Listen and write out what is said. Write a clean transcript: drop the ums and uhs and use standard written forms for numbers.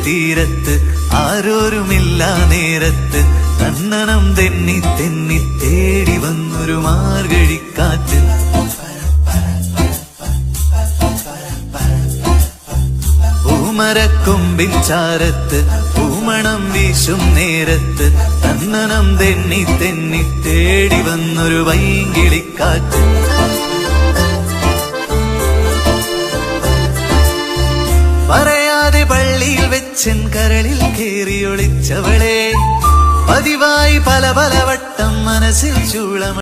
തീരത്ത് ആരോരുമില്ല നേരത്ത് തന്നനം തെന്നി തെന്നി തേടി വന്നൊരു മാർഗഴിക്കാറ്റ്. പൂമരക്കൊമ്പിൻ ചാരത്ത് പൂമണം വീശും നേരത്ത് തന്നനം തെന്നി തെന്നി തേടി വന്നൊരു വൈങ്കിളിക്കാറ്റ്. പറയാതെ പള്ളിയിൽ വെച്ചൻ കരളിൽ കേറിയൊളിച്ചവളെ പതിവായി പല പല വട്ടം മനസ്സിൽ ചൂളമ